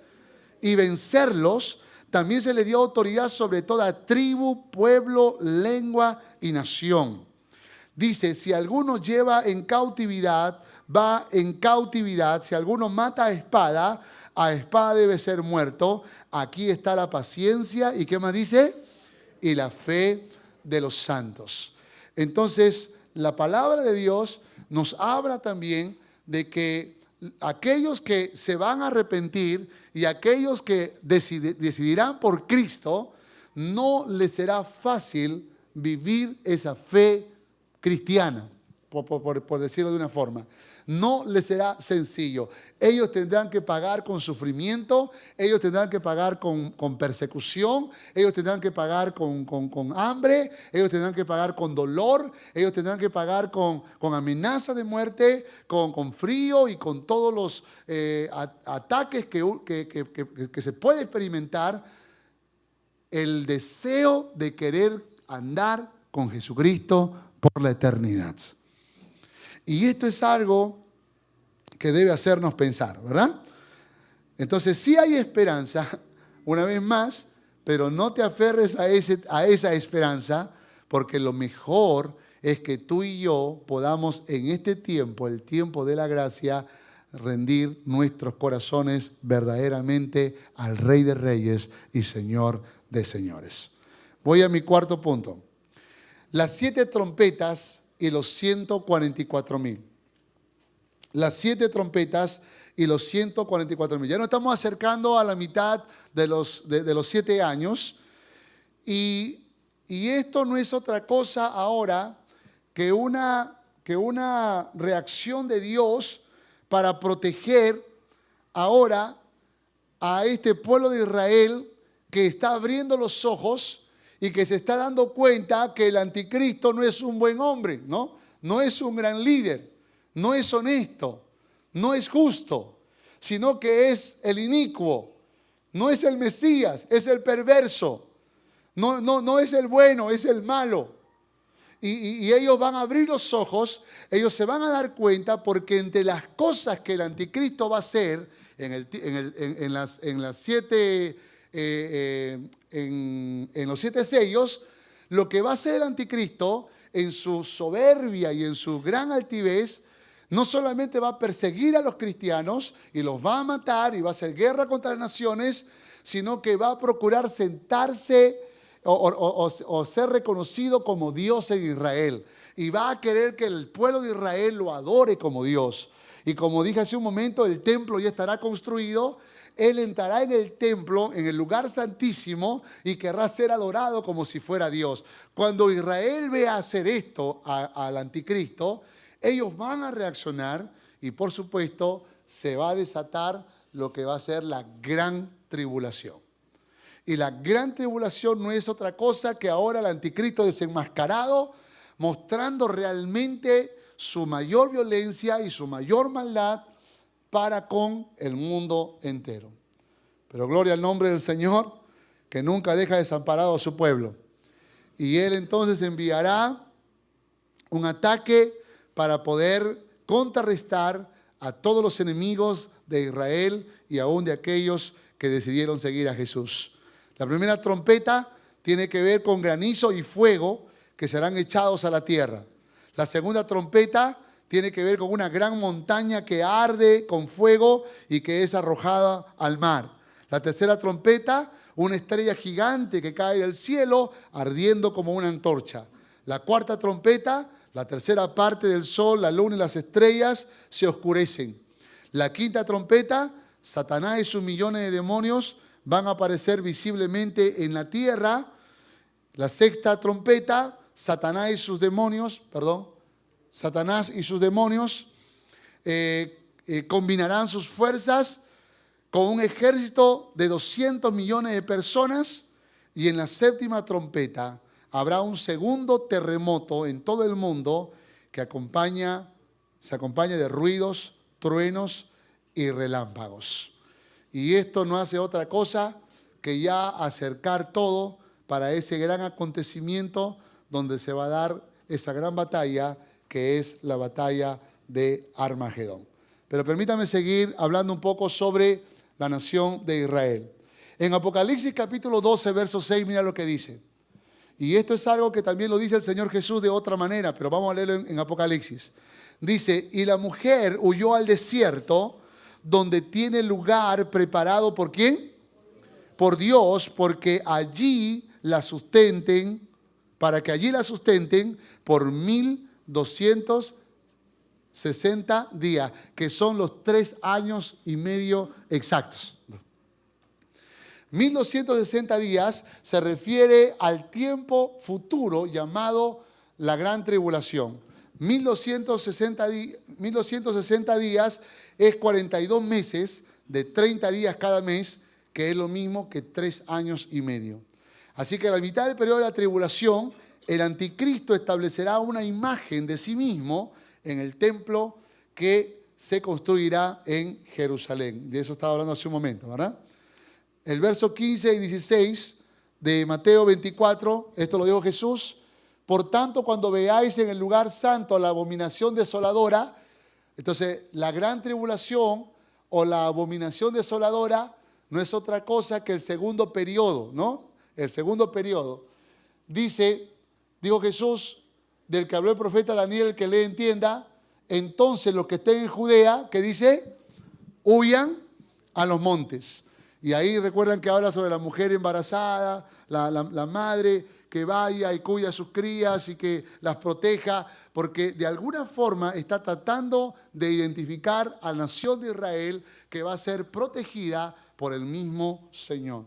Speaker 2: Y vencerlos. También se le dio autoridad sobre toda tribu, pueblo, lengua y nación. Dice, si alguno lleva en cautividad, va en cautividad. Si alguno mata a espada debe ser muerto. Aquí está la paciencia. ¿Y qué más dice? Y la fe de los santos. Entonces, la palabra de Dios nos habla también de que aquellos que se van a arrepentir y aquellos que decidirán por Cristo, no les será fácil vivir esa fe cristiana, por decirlo de una forma. No les será sencillo. Ellos tendrán que pagar con sufrimiento, ellos tendrán que pagar con persecución, ellos tendrán que pagar con hambre, ellos tendrán que pagar con dolor, ellos tendrán que pagar con amenaza de muerte, con frío y con todos los ataques que se puede experimentar. El deseo de querer andar con Jesucristo por la eternidad. Y esto es algo que debe hacernos pensar, ¿verdad? Entonces sí hay esperanza, una vez más, pero no te aferres a esa esperanza, porque lo mejor es que tú y yo podamos en este tiempo, el tiempo de la gracia, rendir nuestros corazones verdaderamente al Rey de Reyes y Señor de Señores. Voy a mi cuarto punto. Las 7 trompetas y los 144,000. Las 7 trompetas y los 144,000. Ya nos estamos acercando a la mitad de los 7 años. Y esto no es otra cosa ahora que una reacción de Dios para proteger ahora a este pueblo de Israel que está abriendo los ojos y que se está dando cuenta que el anticristo no es un buen hombre, ¿no? No es un gran líder, no es honesto, no es justo, sino que es el inicuo, no es el Mesías, es el perverso, no es el bueno, es el malo. Y ellos van a abrir los ojos, ellos se van a dar cuenta, porque entre las cosas que el anticristo va a hacer en los 7 sellos, lo que va a hacer el anticristo en su soberbia y en su gran altivez, no solamente va a perseguir a los cristianos y los va a matar y va a hacer guerra contra las naciones, sino que va a procurar sentarse o ser reconocido como Dios en Israel. Y va a querer que el pueblo de Israel lo adore como Dios. Y como dije hace un momento, el templo ya estará construido. Él entrará en el templo, en el lugar santísimo, y querrá ser adorado como si fuera Dios. Cuando Israel vea hacer esto al anticristo, ellos van a reaccionar y por supuesto se va a desatar lo que va a ser la gran tribulación. Y la gran tribulación no es otra cosa que ahora el anticristo desenmascarado, mostrando realmente su mayor violencia y su mayor maldad para con el mundo entero. Pero gloria al nombre del Señor, que nunca deja desamparado a su pueblo. Y Él entonces enviará un ataque para poder contrarrestar a todos los enemigos de Israel y aún de aquellos que decidieron seguir a Jesús. La primera trompeta tiene que ver con granizo y fuego que serán echados a la tierra. La segunda trompeta tiene que ver con una gran montaña que arde con fuego y que es arrojada al mar. La tercera trompeta, una estrella gigante que cae del cielo ardiendo como una antorcha. La cuarta trompeta, la tercera parte del sol, la luna y las estrellas se oscurecen. La quinta trompeta, Satanás y sus millones de demonios van a aparecer visiblemente en la tierra. La sexta trompeta, Satanás y sus demonios combinarán sus fuerzas con un ejército de 200 millones de personas. Y en la séptima trompeta habrá un segundo terremoto en todo el mundo que se acompaña de ruidos, truenos y relámpagos. Y esto no hace otra cosa que ya acercar todo para ese gran acontecimiento donde se va a dar esa gran batalla, que es la batalla de Armagedón. Pero permítame seguir hablando un poco sobre la nación de Israel. En Apocalipsis capítulo 12, verso 6, mira lo que dice. Y esto es algo que también lo dice el Señor Jesús de otra manera, pero vamos a leerlo en Apocalipsis. Dice, y la mujer huyó al desierto, donde tiene lugar preparado ¿por quién? Por Dios, porque allí la sustenten, para que allí la sustenten por 1260 días, que son los 3 años y medio exactos. 1260 días se refiere al tiempo futuro llamado la gran tribulación. 1260 días es 42 meses de 30 días cada mes, que es lo mismo que 3 años y medio. Así que a la mitad del periodo de la tribulación, el anticristo establecerá una imagen de sí mismo en el templo que se construirá en Jerusalén. De eso estaba hablando hace un momento, ¿verdad? El verso 15 y 16 de Mateo 24, esto lo dijo Jesús. Por tanto, cuando veáis en el lugar santo la abominación desoladora, entonces la gran tribulación o la abominación desoladora no es otra cosa que el segundo periodo, ¿no? El segundo periodo. Dijo Jesús, del que habló el profeta Daniel, el que le entienda, entonces los que estén en Judea, ¿qué dice? huyan a los montes. Y ahí recuerdan que habla sobre la mujer embarazada, la madre que vaya y cuida a sus crías y que las proteja, porque de alguna forma está tratando de identificar a la nación de Israel que va a ser protegida por el mismo Señor.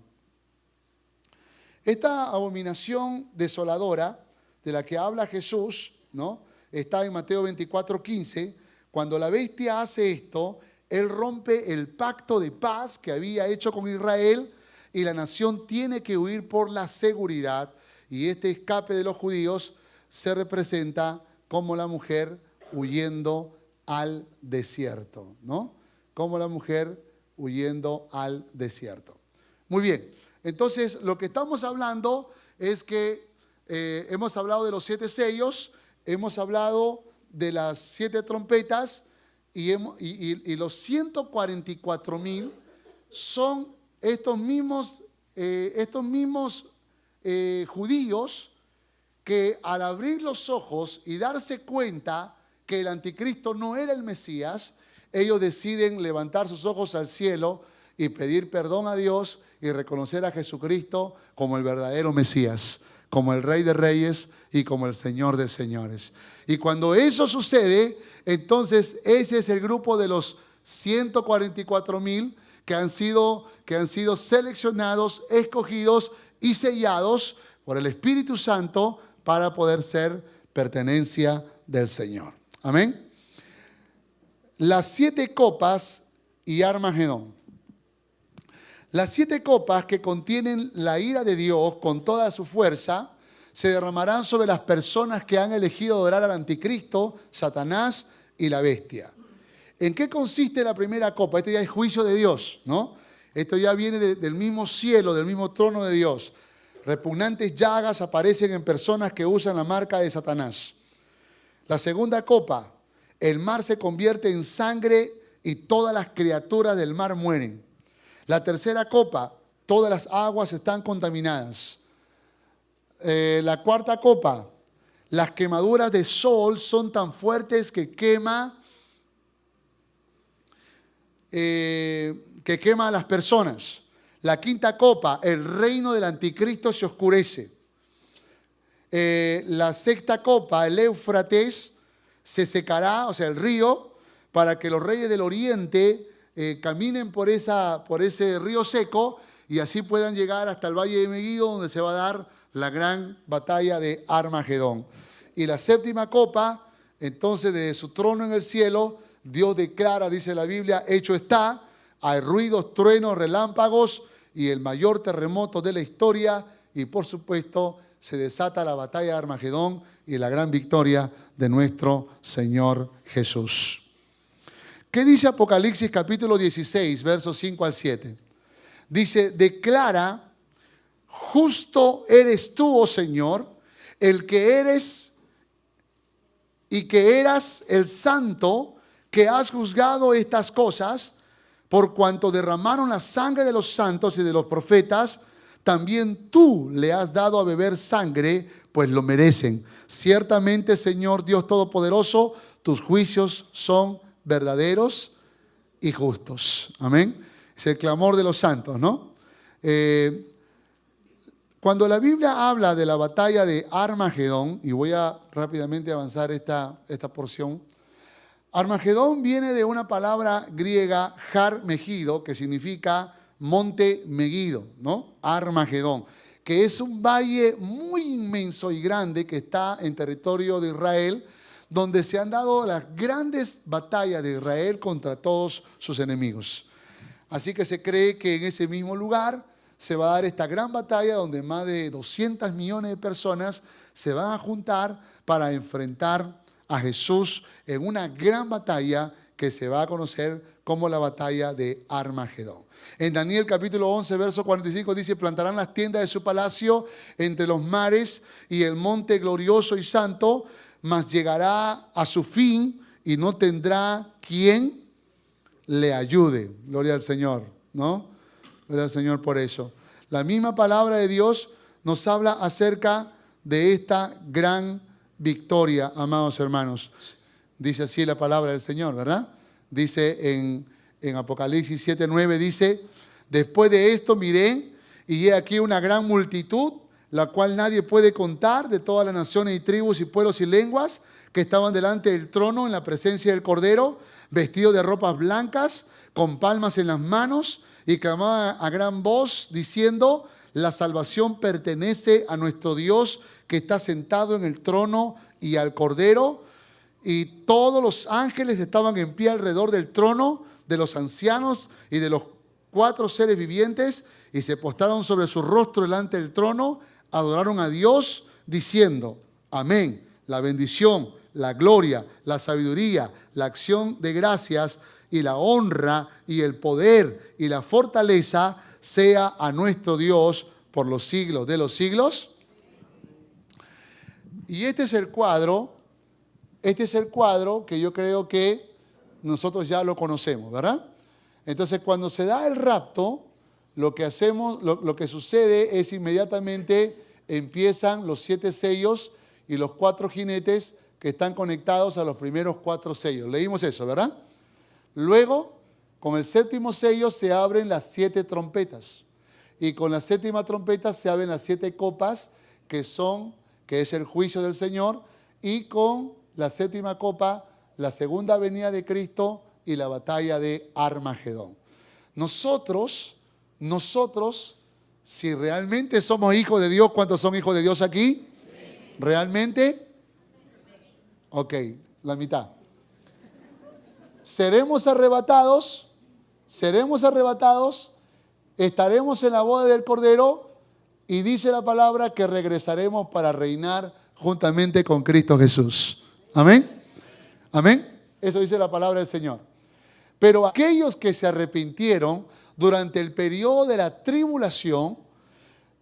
Speaker 2: Esta abominación desoladora de la que habla Jesús, ¿no?, está en Mateo 24:15. Cuando la bestia hace esto, él rompe el pacto de paz que había hecho con Israel y la nación tiene que huir por la seguridad. Y este escape de los judíos se representa como la mujer huyendo al desierto, ¿no? Como la mujer huyendo al desierto. Muy bien, entonces lo que estamos hablando es que hemos hablado de los 7 sellos, hemos hablado de las 7 trompetas y los 144,000 son estos mismos judíos que al abrir los ojos y darse cuenta que el anticristo no era el Mesías, ellos deciden levantar sus ojos al cielo y pedir perdón a Dios y reconocer a Jesucristo como el verdadero Mesías, como el Rey de Reyes y como el Señor de Señores. Y cuando eso sucede, entonces ese es el grupo de los 144,000 que han sido seleccionados, escogidos y sellados por el Espíritu Santo para poder ser pertenencia del Señor. Amén. Las 7 copas y Armagedón. Las 7 copas que contienen la ira de Dios con toda su fuerza se derramarán sobre las personas que han elegido adorar al anticristo, Satanás y la bestia. ¿En qué consiste la primera copa? Este ya es juicio de Dios, ¿no? Esto ya viene del mismo cielo, del mismo trono de Dios. Repugnantes llagas aparecen en personas que usan la marca de Satanás. La segunda copa, el mar se convierte en sangre y todas las criaturas del mar mueren. La tercera copa, todas las aguas están contaminadas. La cuarta copa, las quemaduras de sol son tan fuertes que quema a las personas. La quinta copa, el reino del anticristo se oscurece. La sexta copa, el Éufrates, se secará, o sea, el río, para que los reyes del oriente caminen por ese río seco y así puedan llegar hasta el valle de Meguido, donde se va a dar la gran batalla de Armagedón. Y la séptima copa, entonces desde su trono en el cielo, Dios declara, dice la Biblia, hecho está, hay ruidos, truenos, relámpagos y el mayor terremoto de la historia y por supuesto se desata la batalla de Armagedón y la gran victoria de nuestro Señor Jesús. ¿Qué dice Apocalipsis capítulo 16, versos 5 al 7? Dice, declara, justo eres tú, oh Señor, el que eres y que eras el santo, que has juzgado estas cosas, por cuanto derramaron la sangre de los santos y de los profetas, también tú le has dado a beber sangre, pues lo merecen. Ciertamente, Señor Dios Todopoderoso, tus juicios son verdaderos y justos. Amén. Es el clamor de los santos, ¿no? Cuando la Biblia habla de la batalla de Armagedón, y voy a rápidamente avanzar esta porción, Armagedón viene de una palabra griega, Har Megido, que significa monte Megido, ¿no? Armagedón, que es un valle muy inmenso y grande que está en territorio de Israel, donde se han dado las grandes batallas de Israel contra todos sus enemigos. Así que se cree que en ese mismo lugar se va a dar esta gran batalla donde más de 200 millones de personas se van a juntar para enfrentar a Jesús en una gran batalla que se va a conocer como la batalla de Armagedón. En Daniel capítulo 11, verso 45 dice, plantarán las tiendas de su palacio entre los mares y el monte glorioso y santo, mas llegará a su fin y no tendrá quien le ayude. Gloria al Señor, ¿no? Gloria al Señor por eso. La misma palabra de Dios nos habla acerca de esta gran victoria, amados hermanos. Dice así la palabra del Señor, ¿verdad? Dice en en Apocalipsis 7:9 dice: después de esto miré y he aquí una gran multitud, la cual nadie puede contar, de todas las naciones y tribus y pueblos y lenguas, que estaban delante del trono en la presencia del Cordero, vestidos de ropas blancas, con palmas en las manos, y clamaban a gran voz diciendo: la salvación pertenece a nuestro Dios, que está sentado en el trono, y al Cordero. Y todos los ángeles estaban en pie alrededor del trono, de los ancianos y de los 4 seres vivientes, y se postraron sobre su rostro delante del trono, adoraron a Dios diciendo: amén. La bendición, la gloria, la sabiduría, la acción de gracias y la honra y el poder y la fortaleza sea a nuestro Dios por los siglos de los siglos. Y este es el cuadro que yo creo que nosotros ya lo conocemos, ¿verdad? Entonces, cuando se da el rapto, lo que hacemos, lo que sucede es inmediatamente empiezan los 7 sellos y los 4 jinetes que están conectados a los primeros 4 sellos. Leímos eso, ¿verdad? Luego, con el 7º sello se abren las 7 trompetas. Y con la 7ª trompeta se abren las 7 copas, que es el juicio del Señor. Y con la 7ª copa, la segunda venida de Cristo y la batalla de Armagedón. Nosotros, si realmente somos hijos de Dios, ¿cuántos son hijos de Dios aquí? ¿Realmente? Ok, la mitad. Seremos arrebatados, estaremos en la boda del Cordero, y dice la palabra que regresaremos para reinar juntamente con Cristo Jesús. Amén. Amén. Eso dice la palabra del Señor. Pero aquellos que se arrepintieron durante el periodo de la tribulación,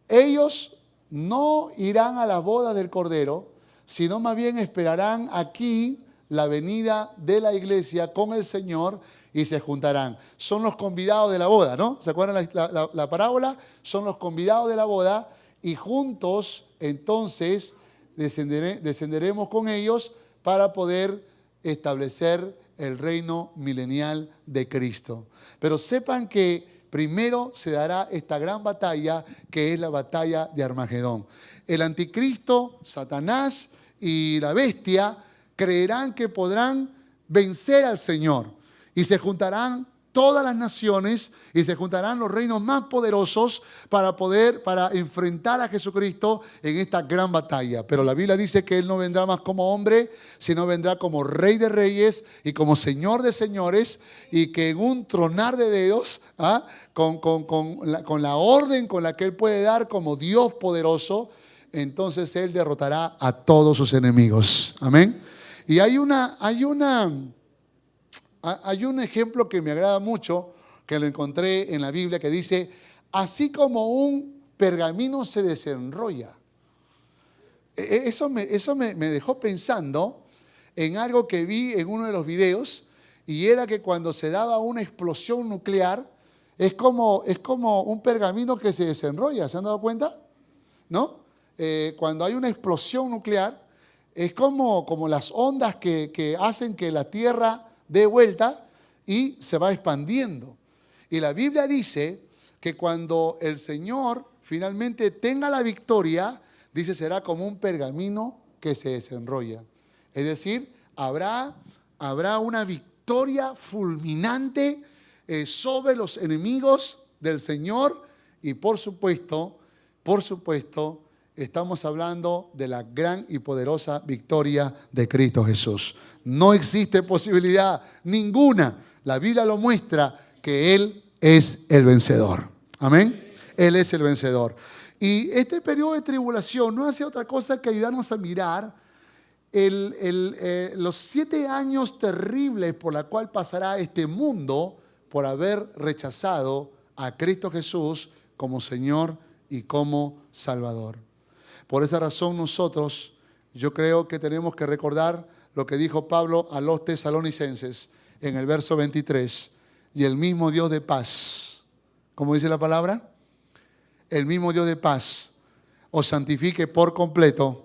Speaker 2: ellos no irán a la boda del Cordero, sino más bien esperarán aquí la venida de la iglesia con el Señor y se juntarán. Son los convidados de la boda, ¿no? ¿Se acuerdan la parábola? Son los convidados de la boda, y juntos entonces descenderemos con ellos para poder establecer el reino milenial de Cristo. Pero sepan que primero se dará esta gran batalla, que es la batalla de Armagedón. El anticristo, Satanás y la bestia creerán que podrán vencer al Señor, y se juntarán todas las naciones y se juntarán los reinos más poderosos para enfrentar a Jesucristo en esta gran batalla. Pero la Biblia dice que Él no vendrá más como hombre, sino vendrá como Rey de Reyes y como Señor de Señores, y que en un tronar de dedos, con la orden con la que Él puede dar como Dios poderoso, entonces Él derrotará a todos sus enemigos. Amén. Y hay un ejemplo que me agrada mucho, que lo encontré en la Biblia, que dice: así como un pergamino se desenrolla. Eso me dejó pensando en algo que vi en uno de los videos, y era que cuando se daba una explosión nuclear, es como un pergamino que se desenrolla. ¿Se han dado cuenta? ¿No? Cuando hay una explosión nuclear, es como las ondas que hacen que la Tierra dé vuelta y se va expandiendo. Y la Biblia dice que cuando el Señor finalmente tenga la victoria, dice, será como un pergamino que se desenrolla. Es decir, habrá una victoria fulminante sobre los enemigos del Señor. Y por supuesto, estamos hablando de la gran y poderosa victoria de Cristo Jesús. No existe posibilidad ninguna. La Biblia lo muestra, que Él es el vencedor. Amén. Él es el vencedor. Y este periodo de tribulación no hace otra cosa que ayudarnos a mirar los 7 años terribles por la cual pasará este mundo por haber rechazado a Cristo Jesús como Señor y como Salvador. Por esa razón yo creo que tenemos que recordar lo que dijo Pablo a los tesalonicenses en el verso 23. Y el mismo Dios de paz, ¿cómo dice la palabra? El mismo Dios de paz os santifique por completo,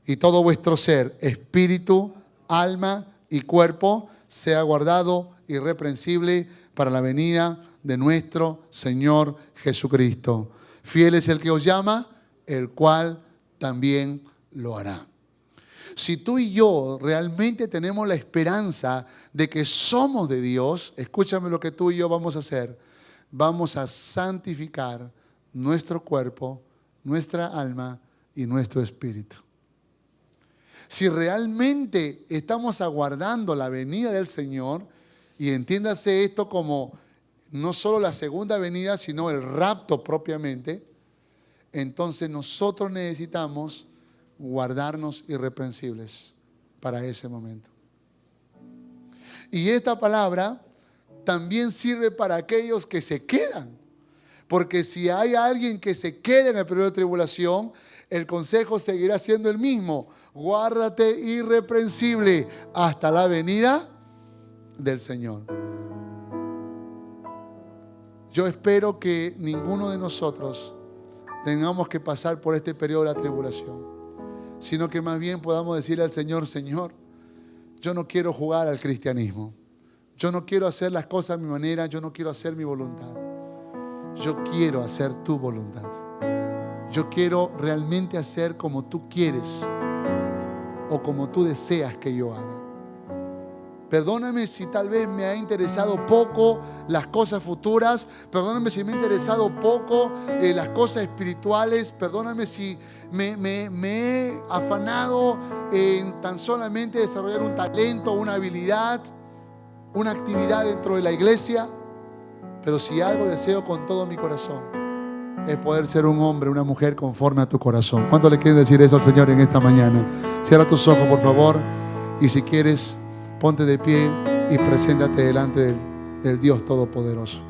Speaker 2: y todo vuestro ser, espíritu, alma y cuerpo, sea guardado irreprensible para la venida de nuestro Señor Jesucristo. Fiel es el que os llama, el cual también lo hará. Si tú y yo realmente tenemos la esperanza de que somos de Dios, escúchame lo que tú y yo vamos a hacer. Vamos a santificar nuestro cuerpo, nuestra alma y nuestro espíritu. Si realmente estamos aguardando la venida del Señor, y entiéndase esto como no solo la segunda venida, sino el rapto propiamente, entonces nosotros necesitamos guardarnos irreprensibles para ese momento. Y esta palabra también sirve para aquellos que se quedan. Porque si hay alguien que se quede en el periodo de tribulación, el consejo seguirá siendo el mismo. Guárdate irreprensible hasta la venida del Señor. Yo espero que ninguno de nosotros tengamos que pasar por este periodo de la tribulación, sino que más bien podamos decirle al Señor: Señor, yo no quiero jugar al cristianismo. Yo no quiero hacer las cosas a mi manera. Yo no quiero hacer mi voluntad. Yo quiero hacer tu voluntad. Yo quiero realmente hacer como tú quieres o como tú deseas que yo haga. Perdóname si tal vez me ha interesado poco las cosas futuras. Perdóname si me ha interesado poco las cosas espirituales. Perdóname si me he afanado en tan solamente desarrollar un talento, una habilidad, una actividad dentro de la iglesia. Pero si algo deseo con todo mi corazón, es poder ser un hombre, una mujer conforme a tu corazón. ¿Cuánto le quieres decir eso al Señor en esta mañana? Cierra tus ojos, por favor. Y si quieres, ponte de pie y preséntate delante del Dios Todopoderoso.